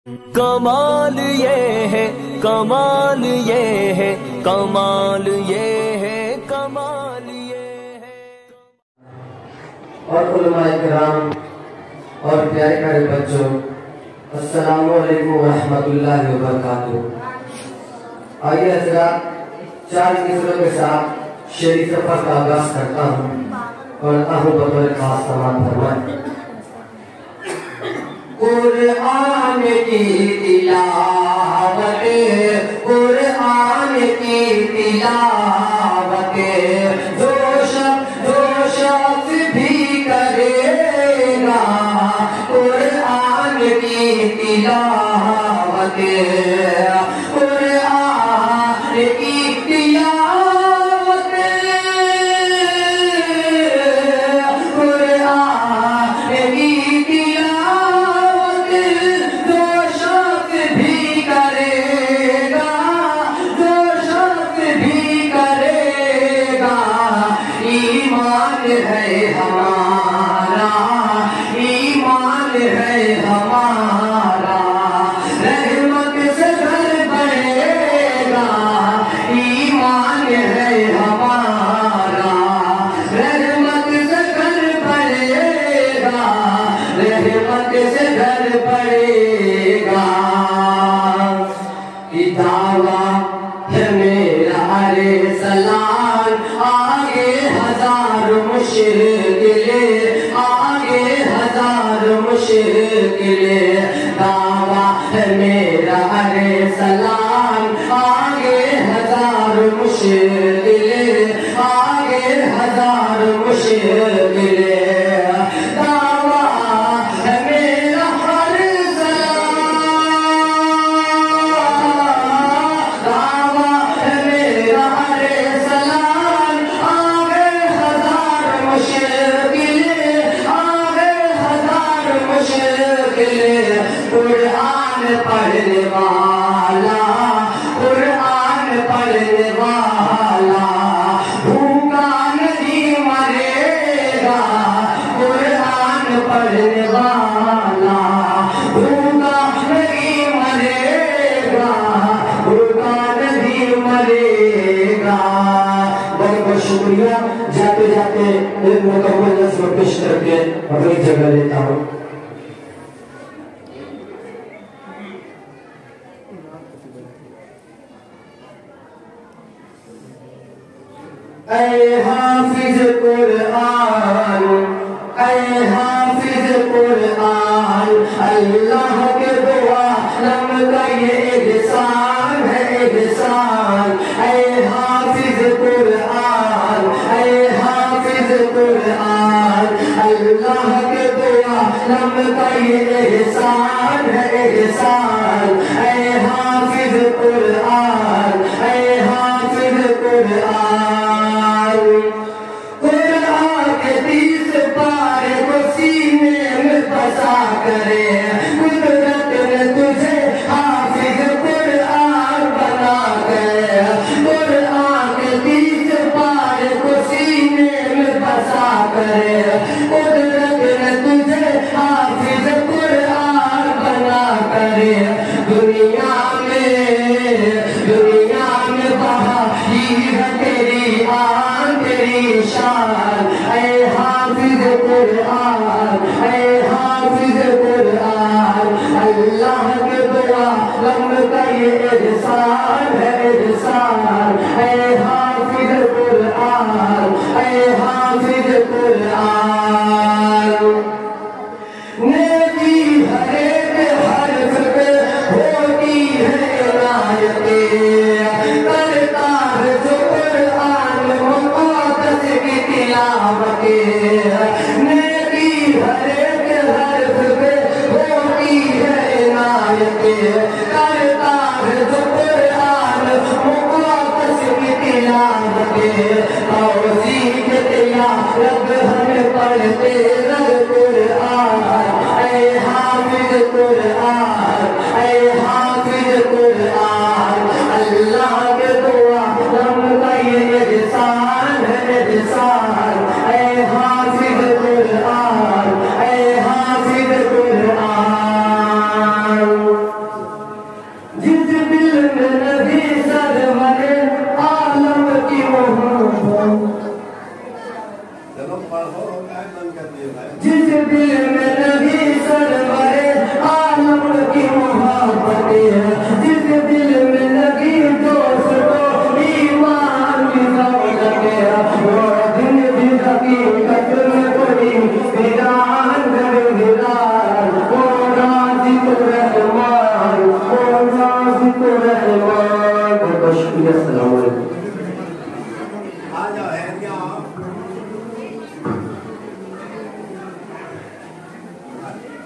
कमाल ये है, कमाल ये है, कमाल ये है, कमाल ये है। और उलमाए किराम और प्यारे प्यारे बच्चों, अस्सलामु अलैकुम व रहमतुल्लाहि व बरकातुहू। आइए हज़रात, 4 मिसरों के साथ शेरी सफर का आगाज करता हूँ और आहू बतौर खास समात फरमाएं। कुरान की तिलावत, कुरान की तिलावत, जो शख्स भी करेगा कुरान की तिलावत, कुरान की तिलावत, कुरान की तिलावत, जो शख्स भी करेगा, जो शख्स भी करेगा, ईमान है हमारा, ईमान है हमारा, रहमत से घर बढ़ेगा, ईमान है हमारा, रहमत से घर बढ़ेगा, रहमत से घर बढ़ेगा। कि दावा है मेरा अलैहिस्सलाम, आगे 1000 मुश्किलें, आगे 1000 मुश्किलें, दावा है मेरा अलैहिस्सलाम, आगे 1000 मुश्किलें, आगे 1000 मुश्किलें, दावा है मेरा अलैहिस्सलाम, दावा है मेरा अलैहिस्सलाम, आगे 1000 मुश्किलें, आगे 1000 मुश्किलें, कुरान पढ़ने वाला, कुरान पढ़ने वाला, भूखा नहीं मरेगा, कुरान पढ़ने वाला, भूखा नहीं मरेगा, भूखा नहीं मरेगा। बहुत बहुत शुक्रिया। जाते जाते एक मुकम्मल नज़्म पेश करके अपनी जगह लेता हूँ। ऐ हाफिज कुरान, ऐ हाफिज कुरान, अल्लाह के दुआ नम का ये एहसान है, एहसान। ऐ हाफिज कुरान, ऐ हाफिज कुरान, अल्लाह के दुआ नम का ये एहसान है, एहसान। ऐ हाफिज कुरान, ऐ हाफिज कुरान, कुरान के 30 पारे को सीने में बसा करे, कुदरत ने तुझे हाफिज कुरान बना गया, कुरान के 30 पारे को सीने में बसा करे, कुदरत ने तुझे हाफिज कुरान बना करे। दुनिया में बहा ही है तेरी आन, तेरी शान, ऐ हाफिज कुरान, ऐ हाफिज कुरान, अल्लाह के दुआ रब का ये एहसान है, एहसान। ऐ हाफिज कुरान, ऐ हाफिज कुरान, नेकी हर एक हर्फ पे होती है इनायतें, करता है जो कुरान मुक़द्दस की तिलावतें, नेकी हर एक हर्फ पे होती है इनायतें, करता है जो कुरान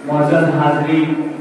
मौजूद हाजिरीन